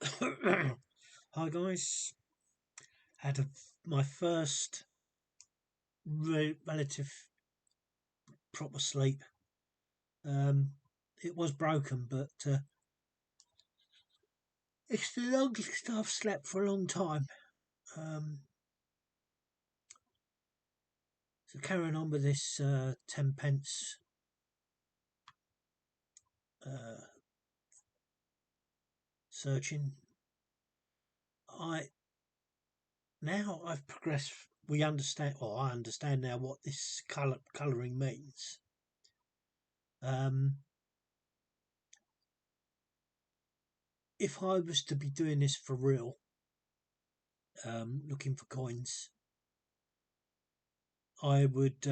Hi guys, had my first relative proper sleep. Um, it was broken, but it's the longest I've slept for a long time. Um, so carrying on with this 10 pence uh, searching. I Now I've progressed. We understand, or I understand now what this colouring means. Um, if I was to be doing this for real, looking for coins, I would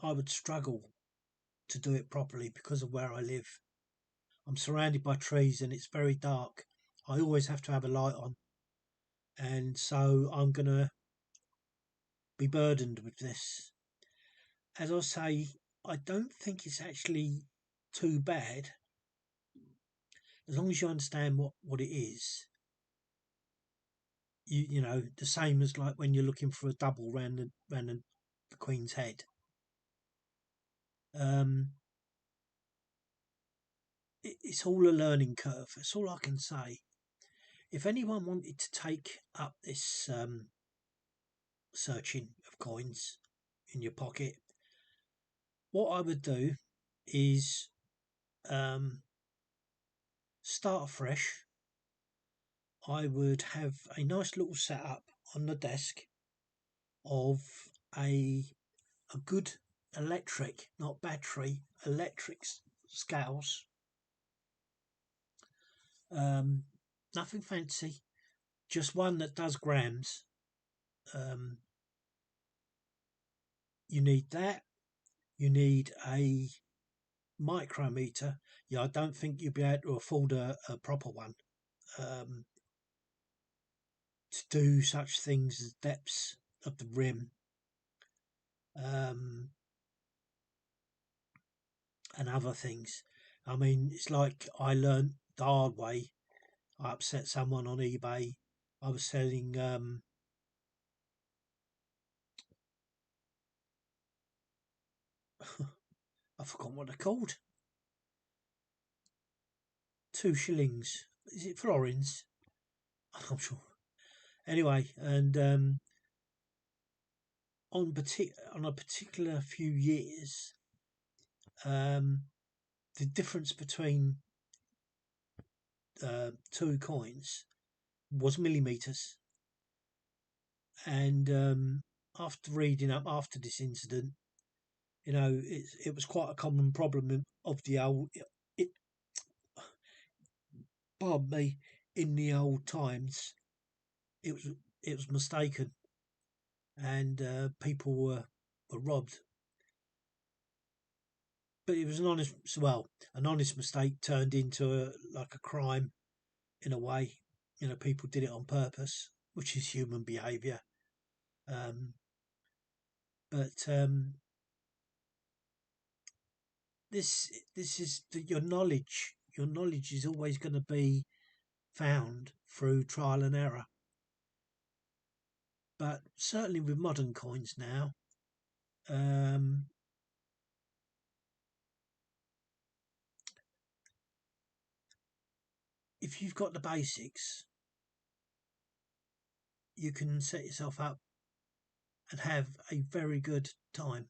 I would struggle to do it properly because of where I live. I'm surrounded by trees and it's very dark. I always have to have a light on, and so I'm gonna be burdened with this. As I say, I don't think it's actually too bad as long as you understand what it is. You know the same as like when you're looking for a double round the Queen's head. Um, it's all a learning curve. That's all I can say. If anyone wanted to take up this searching of coins in your pocket, what I would do is um, start afresh. I would have a nice little setup on the desk of a a good electric, not battery, electric scales. Um, Nothing fancy, just one that does grams. Um, you need that. You need a micrometer. Yeah, I don't think you'll be able to afford a proper one um, to do such things as depths of the rim um, and other things. I mean, it's like I learned the hard way. I upset someone on eBay. I was selling I forgot what they're called. 2 shillings. Is it florins? I'm sure. Anyway, and on a particular few years, um, the difference between two coins was millimeters. And after reading up after this incident, it was quite a common problem of the old. It, pardon me, in the old times, it was it was mistaken, and people were robbed. But it was an honest mistake turned into like a crime in a way. People did it on purpose, which is human behaviour. Um, but this is your knowledge. Your knowledge is always going to be found through trial and error. But certainly with modern coins now, um, if you've got the basics, you can set yourself up and have a very good time.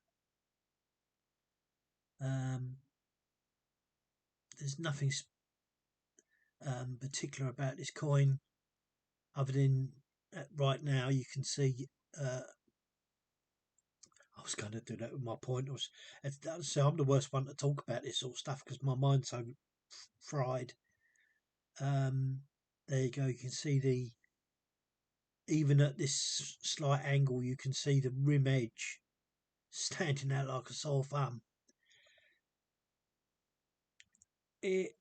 Um, there's nothing particular about this coin other than right now you can see. I was going to do that with my pointers. So I'm the worst one to talk about this sort of stuff because my mind's so fried. Um, there you go. You can see even at this slight angle, you can see the rim edge standing out like a sore thumb. It,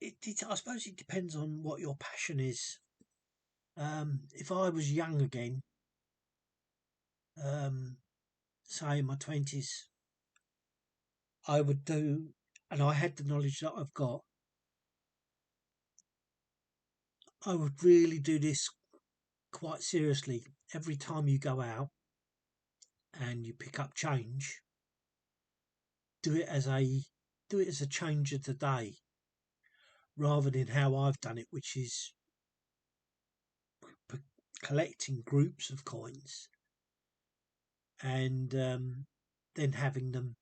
I suppose it depends on what your passion is. If I was young again, um, say in my 20s, I would do, and I had the knowledge that I've got, I would really do this quite seriously. Every time you go out and you pick up change, do it as a change of the day, rather than how I've done it, which is p- collecting groups of coins and then having them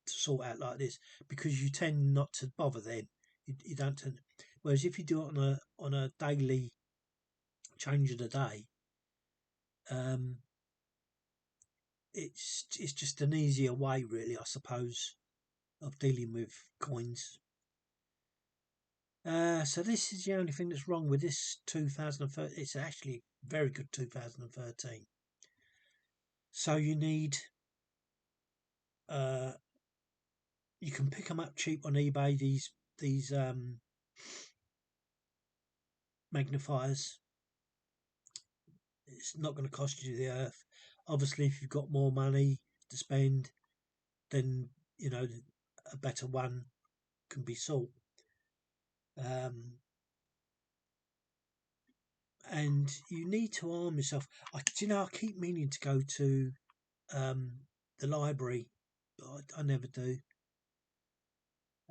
to sort out like this, because you tend not to bother then. You don't tend. Whereas if you do it on a daily change of the day, um, it's just an easier way, really, I suppose, of dealing with coins. So this is the only thing that's wrong with this 2013. It's actually very good 2013. So you need, uh, you can pick them up cheap on eBay. These magnifiers. It's not going to cost you the earth. Obviously, if you've got more money to spend, then you know a better one can be sought. Um, and you need to arm yourself. I keep meaning to go to um, the library, but I never do.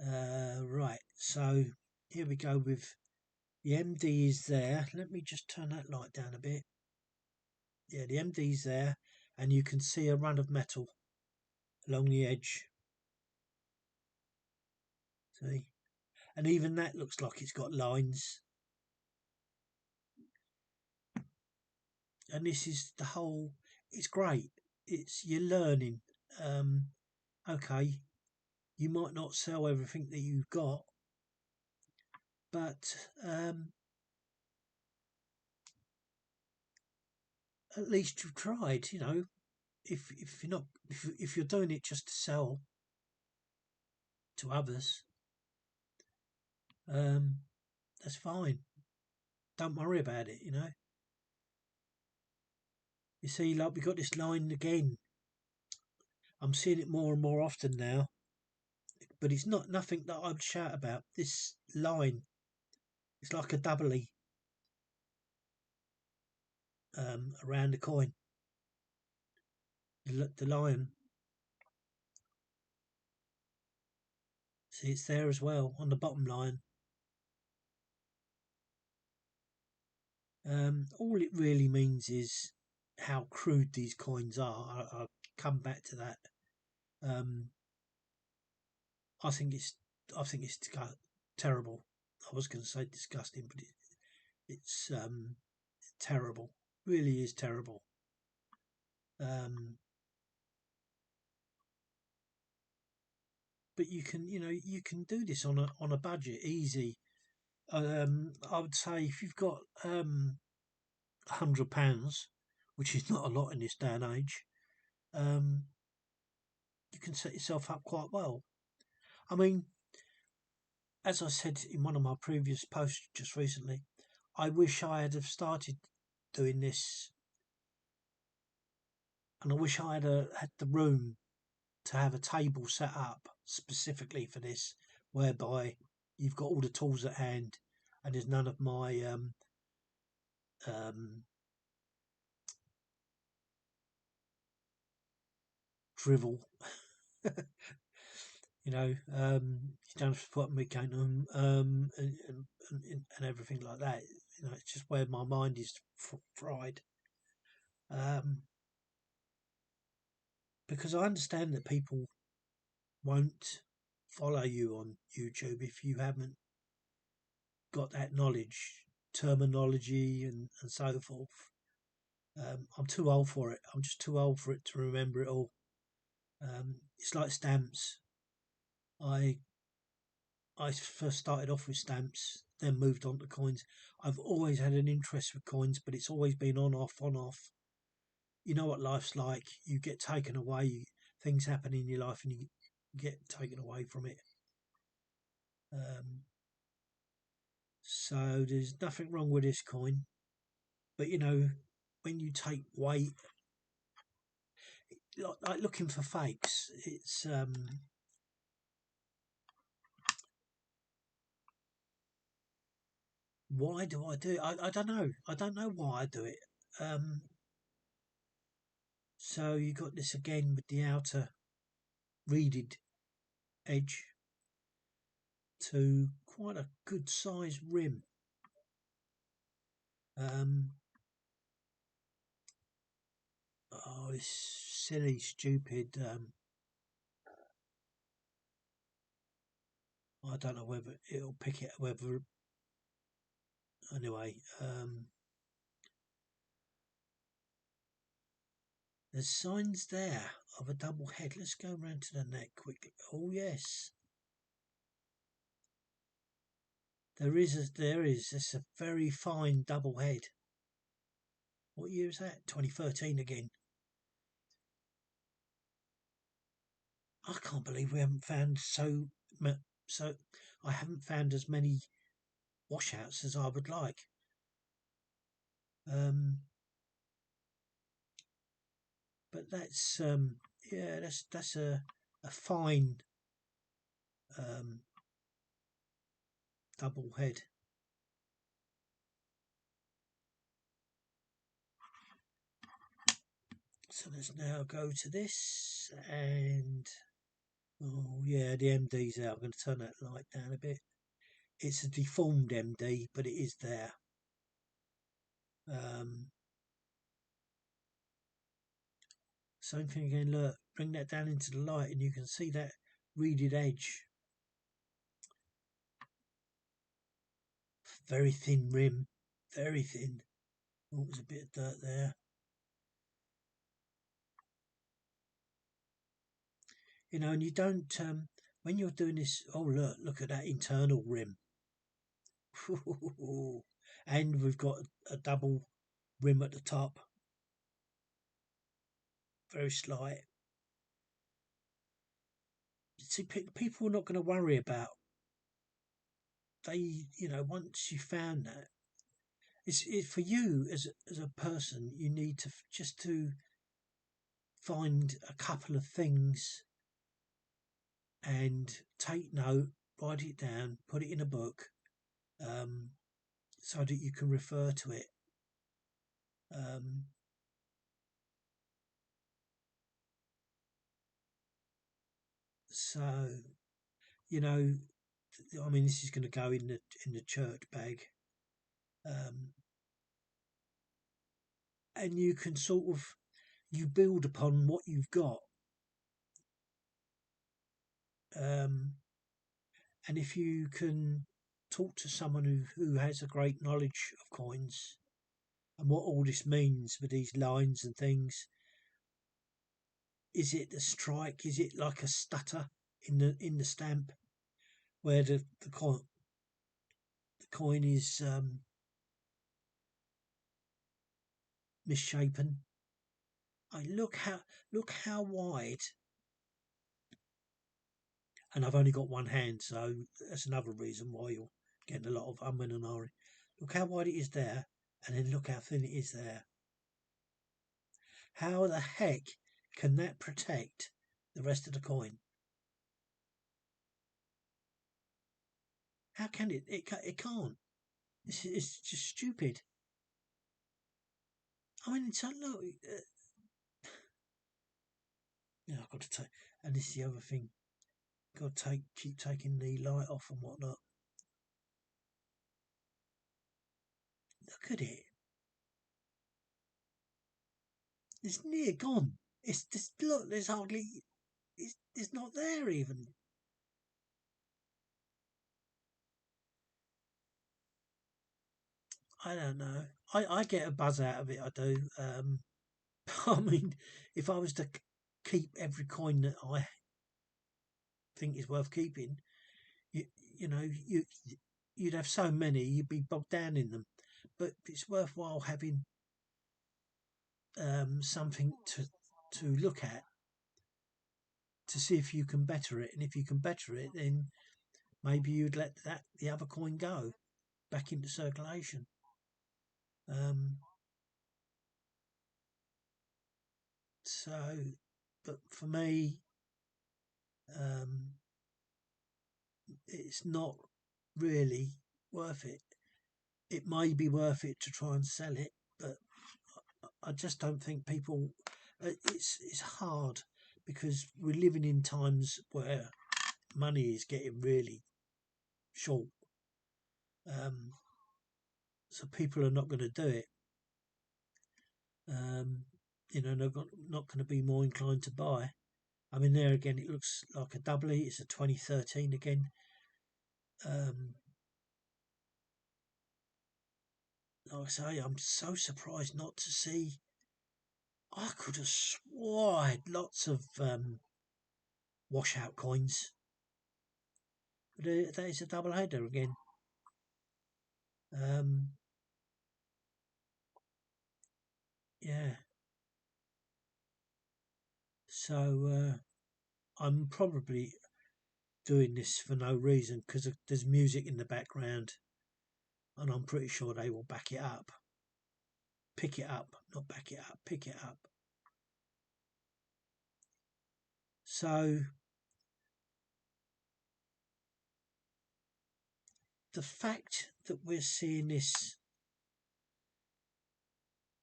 Right, so here we go with the MD is there. Let me just turn that light down a bit. Yeah, the MD's there, and you can see a run of metal along the edge. See, and even that looks like it's got lines. And this is the whole. It's great. It's you're learning. Um, okay, you might not sell everything that you've got, but at least you've tried. You know, if you're not if you're doing it just to sell to others, um, that's fine. Don't worry about it. You know. You see, like we got this line again. I'm seeing it more and more often now, but it's not nothing that I'd shout about. This line, it's like a doubly around the coin. The lion, see, it's there as well on the bottom line. All it really means is how crude these coins are. I'll come back to that. Um, I think it's terrible. I was going to say disgusting, but it's terrible. Really is terrible. Um, but you can do this on a budget, easy. I would say if you've got £100, which is not a lot in this day and age, um, you can set yourself up quite well. I mean, as I said in one of my previous posts just recently, I wish I had have started doing this, and I wish I had the room to have a table set up specifically for this, whereby you've got all the tools at hand, and there's none of my um, drivel. You don't have to put me on and everything like that. It's just where my mind is fried. Um, because I understand that people won't follow you on YouTube if you haven't got that knowledge, terminology, and so forth. I'm too old for it. I'm just too old for it to remember it all. It's like stamps. I I first started off with stamps, then moved on to coins. I've always had an interest with coins, but it's always been on off, on off. You know what life's like. You get taken away. Things happen in your life, and you get taken away from it. Um, so there's nothing wrong with this coin, but when you take weight, like looking for fakes, Why do I do it? I don't know. I don't know why I do it. So you got this again with the outer reeded edge to quite a good size rim. Oh, this silly, stupid. I don't know whether it'll pick it. Whether anyway. There's signs there of a double head. Let's go round to the neck quickly. Oh yes, there is. There is. It's a very fine double head. What year is that? 2013 again. I can't believe we haven't found so. I haven't found as many washouts as I would like. But that's yeah, that's a fine double head. So let's now go to this and oh yeah, the MD's out. I'm going to turn that light down a bit. It's a deformed MD, but it is there. Same thing again. Look, bring that down into the light, and you can see that reeded edge. Very thin rim, very thin. Oh, there's a bit of dirt there. You know, and you don't when you're doing this. Oh look at that internal rim. And we've got a double rim at the top, very slight. See, people are not going to worry about. They, you know, once you found that, it's for you as a person. You need to just to find a couple of things and take note, write it down, put it in a book, so that you can refer to it. So, you know, I mean, this is going to go in the church bag, and you can sort of you build upon what you've got. And if you can talk to someone who has a great knowledge of coins and what all this means with these lines and things, is it a strike? Is it like a stutter in the stamp where the coin is misshapen? Look how wide, and I've only got one hand, so that's another reason why you're getting a lot of and ahhing. Look how wide it is there, and then look how thin it is there. How the heck can that protect the rest of the coin? How can it? It can't. It's just stupid. I mean, so look. Yeah, I've got to take. And this is the other thing. Got to keep taking the light off and whatnot. Look at it. It's near gone. It's just look. There's hardly. It's not there even. I don't know. I get a buzz out of it. I do. I mean, if I was to keep every coin that I think is worth keeping, you, you know, you'd have so many, you'd be bogged down in them. But it's worthwhile having something to look at to see if you can better it, and if you can better it, then maybe you'd let the other coin go back into circulation. So, but for me, um, it's not really worth it. it may be worth it to try and sell it, but I just don't think people. It's hard because we're living in times where money is getting really short. Um, so people are not going to do it. Um, they're not going to be more inclined to buy. I mean, there again, it looks like a doubly. It's a 2013 again. Um, like I say, I'm so surprised not to see. I could have swore I had lots of washout coins. But that is a double header again. Um, yeah. So I'm probably doing this for no reason because there's music in the background, and I'm pretty sure they will back it up. Pick it up, not back it up, pick it up. So the fact that we're seeing this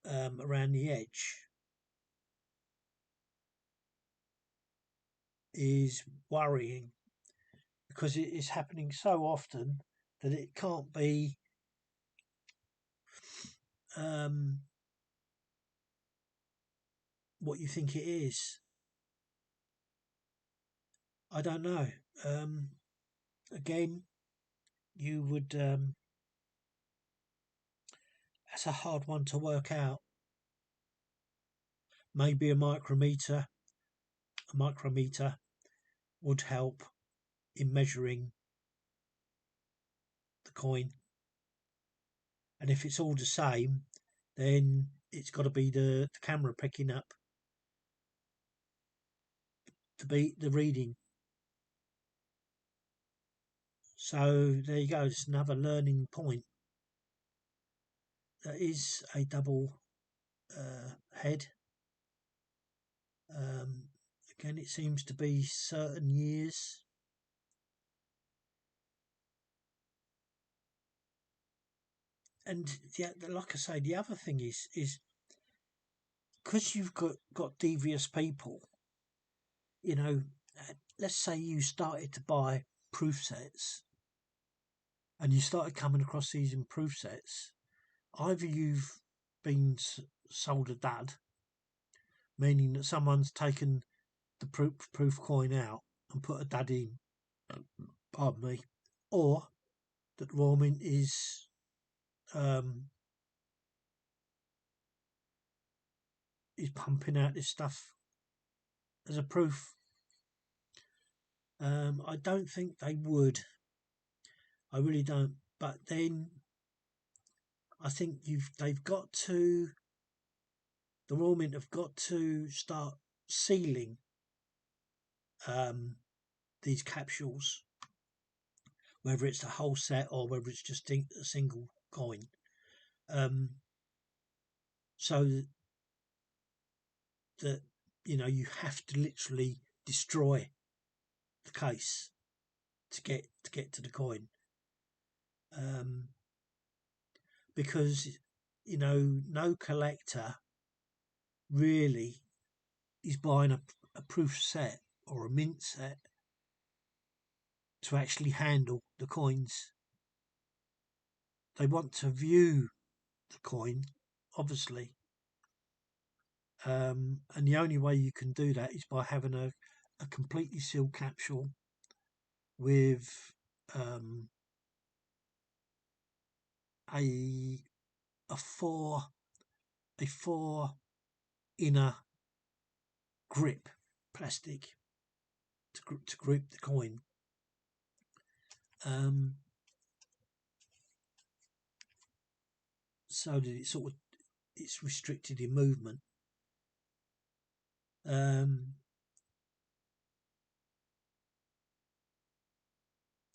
around the edge is worrying because it is happening so often that it can't be um, what you think it is. I don't know. Again, you would. That's a hard one to work out. Maybe a micrometer. A micrometer would help in measuring the coin. And if it's all the same, then it's got to be the camera picking up to beat the reading. So there you go. It's another learning point. That is a double head. Again, it seems to be certain years. And yeah, like I say, the other thing is because you've got devious people. Let's say you started to buy proof sets, and you started coming across these in proof sets. Either you've been sold a dud, meaning that someone's taken the proof coin out and put a dud in, pardon me, or that raw mint um, is pumping out this stuff as a proof. I don't think they would. I really don't. But then I think they've got to. The raw mint have got to start sealing um, these capsules, whether it's the whole set or whether it's just a single coin. Um, so that you have to literally destroy the case to get to the coin, um, because no collector really is buying a proof set or a mint set to actually handle the coins. They want to view the coin, obviously, and the only way you can do that is by having a completely sealed capsule with um, a a four inner grip plastic to grip the coin. Um, so that it's restricted in movement. Um,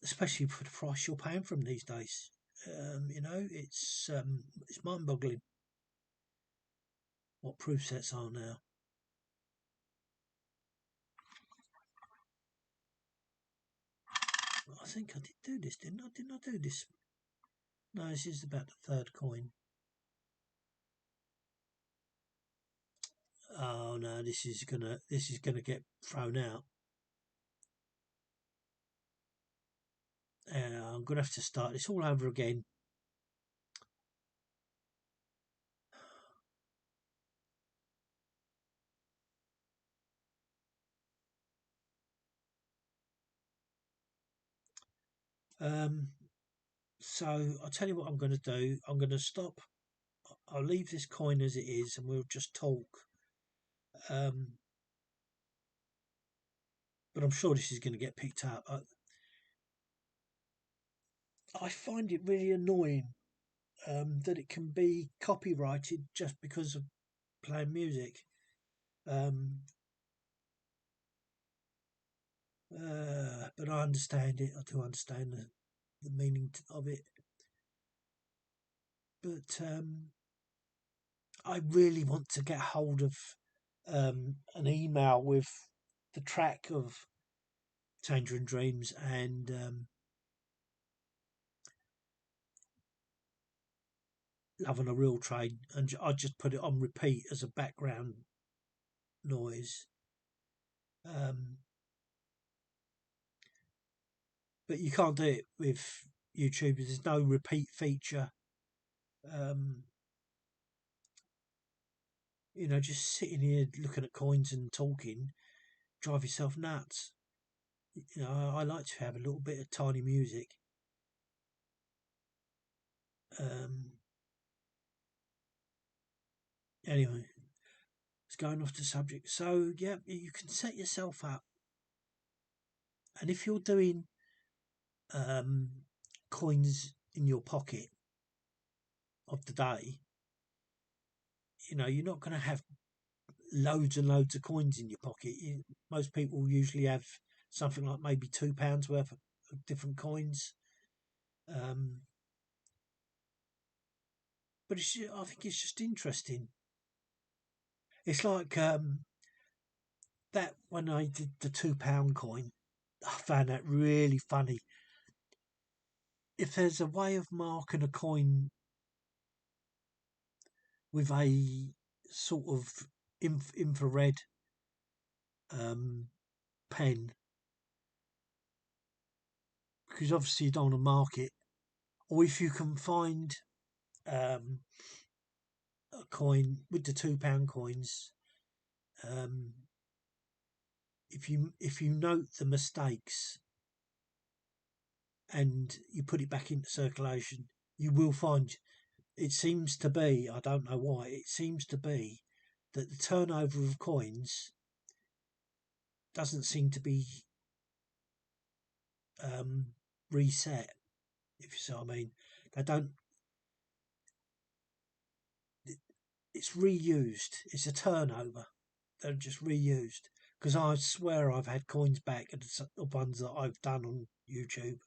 Especially for the price you're paying for them these days. It's mind-boggling what proof sets are now. I think I did do this, didn't I? Didn't I do this? No, this is about the third coin. Oh no, this is gonna get thrown out. I'm gonna have to start this all over again. Um, so I'll tell you what I'm going to do. I'm going to stop. I'll leave this coin as it is, and we'll just talk. Um, but I'm sure this is going to get picked up. I find it really annoying that it can be copyrighted just because of playing music. Um, but I understand it. I do understand the meaning of it. But I really want to get hold of an email with the track of Tangerine Dreams and Love on a Real Train, and I just put it on repeat as a background noise. Um, but you can't do it with YouTube. There's no repeat feature. Um, just sitting here looking at coins and talking, drive yourself nuts. I like to have a little bit of tiny music. Um, anyway, it's going off the subject. So yeah, you can set yourself up, and if you're doing um, coins in your pocket of the day, you're not going to have loads and loads of coins in your pocket. Most people usually have something like maybe £2 worth of different coins. Um, but I think it's just interesting. It's like that when I did the £2 coin, I found that really funny. If there's a way of marking a coin with a sort of infrared um, pen, because obviously you don't want to mark it, or if you can find um, a coin with the £2 coins, um, if you note the mistakes and you put it back into circulation, you will find it seems to be, I don't know why, it seems to be that the turnover of coins doesn't seem to be um, reset, if you see what I mean. They don't, it's reused, it's a turnover. They're just reused. Because I swear I've had coins back at the ones that I've done on YouTube.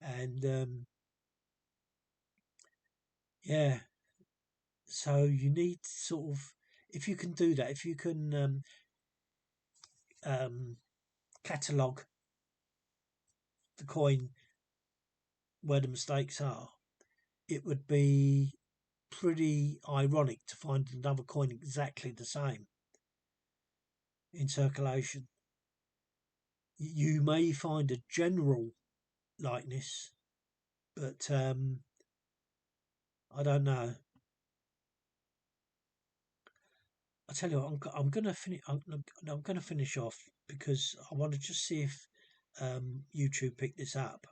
And yeah, so you need sort of, if you can do that, if you can um, catalogue the coin where the mistakes are, it would be pretty ironic to find another coin exactly the same in circulation. You may find a general likeness, but I don't know. I tell you what, I'm going to finish. I'm going to finish off because I want to just see if YouTube picked this up.